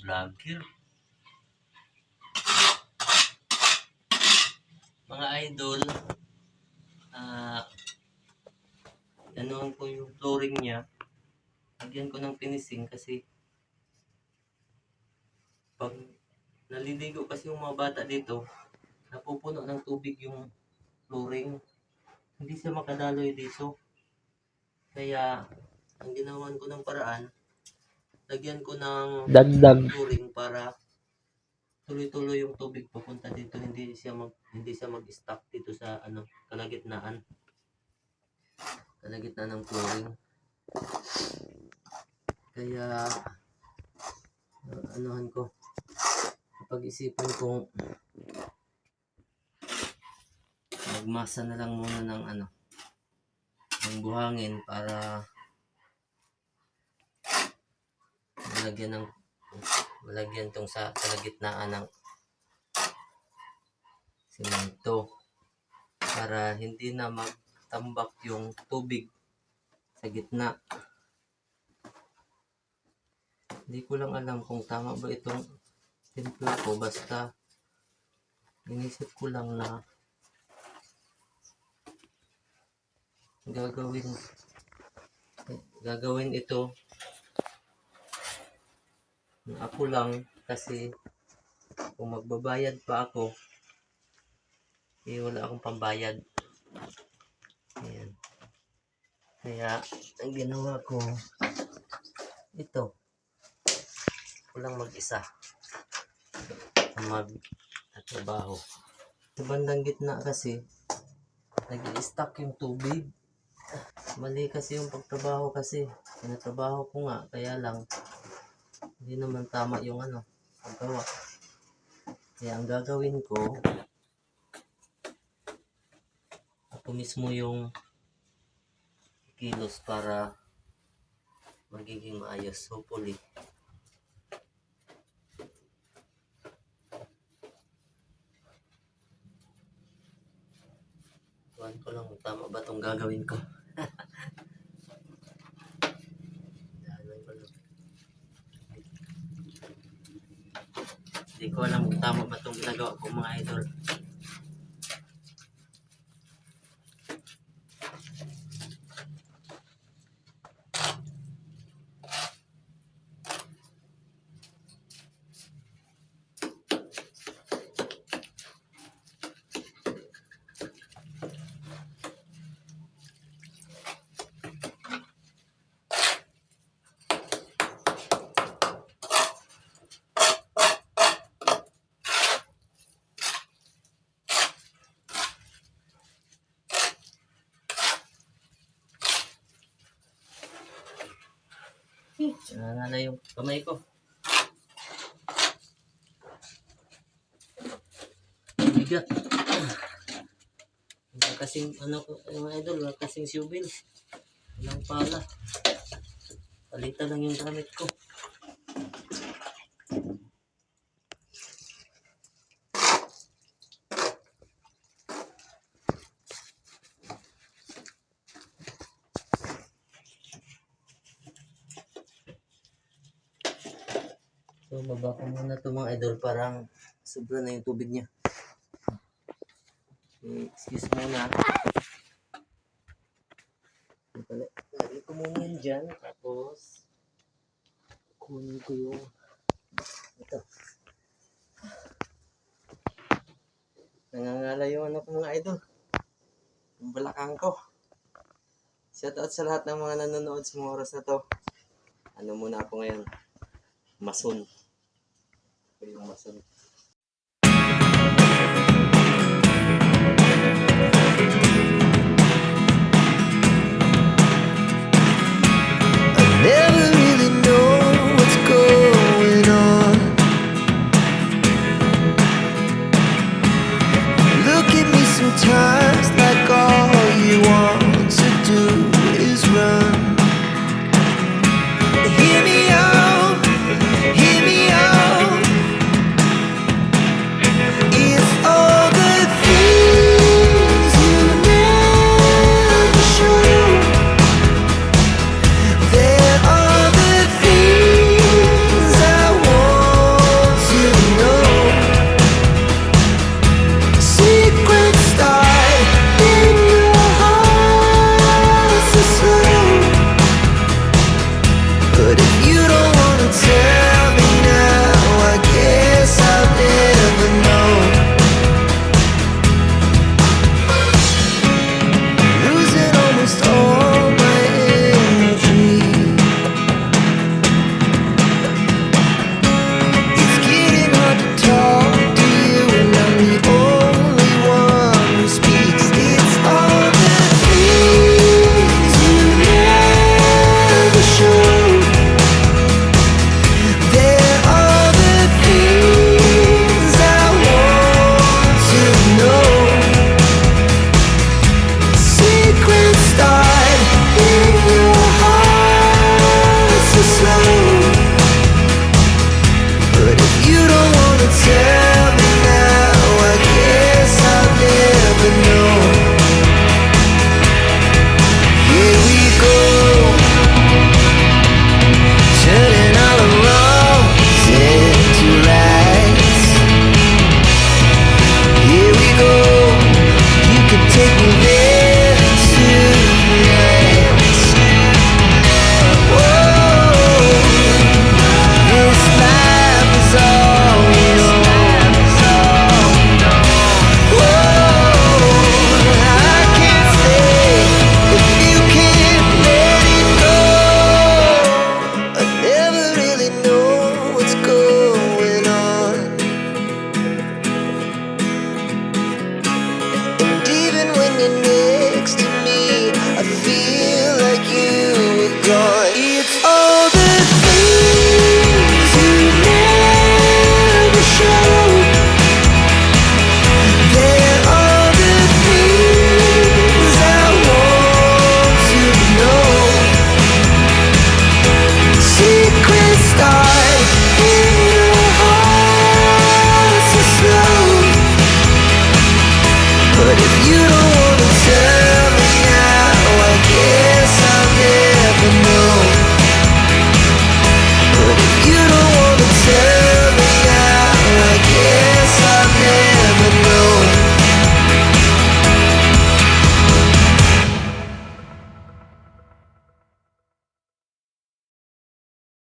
vlogger. Mga idol, ganoon ko yung flooring niya. Lagyan ko ng finishing kasi pag naliligo kasi yung mga bata dito, napupuno ng tubig yung flooring. Hindi siya makadaloy dito. Kaya ang ginawan ko ng paraan, lagyan ko ng Dagdag. flooring para tuloy-tuloy yung tubig papunta dito, hindi siya mag-stuck dito sa kalagitnaan ng flooring. Kaya anuhan ko, pag-isipan kong magmasa na lang muna ng buhangin para malagyan tong sa kalagitnaan ng simento para hindi na magtambak yung tubig sa gitna. Hindi ko lang alam kung tama ba itong timpla ko, basta inisip ko lang na gagawin ito ako lang, kasi kung magbabayad pa ako, wala akong pambayad. Ayan. Kaya ang ginawa ko, ito, ako lang mag-isa magtrabaho. Sa bandang gitna kasi nag-i-stuck yung tubig. Mali kasi yung pagtrabaho, kasi pinatrabaho ko nga, kaya lang hindi naman tama yung paggawa. Kaya ang gagawin ko, ako mismo yung kilos para magiging maayos, hopefully. Tuwan ko lang, tama ba itong gagawin ko? Hindi ko alam kung tama ba itong ginagawa ko, mga idol. Nanala yung kamay ko. Bigat. Kasing yung idol, kasing siubil. Walang pala. Palitan lang yung gamit ko. So, baba ko muna ito, mga idol, parang sobra na yung tubig niya. Okay, excuse muna. Lagi ko muna yun dyan, tapos kunin ko yung ito. Nangangala yung ko, mga idol. Yung balakang ko. Shoutout sa lahat ng mga nanonood sa mga oras na to. Muna ako ngayon? Mason. Yung mason. Never really know what's going on. Look at me sometimes like all you want to do is run. Hear me out, hear me out. It's all the things you never But if you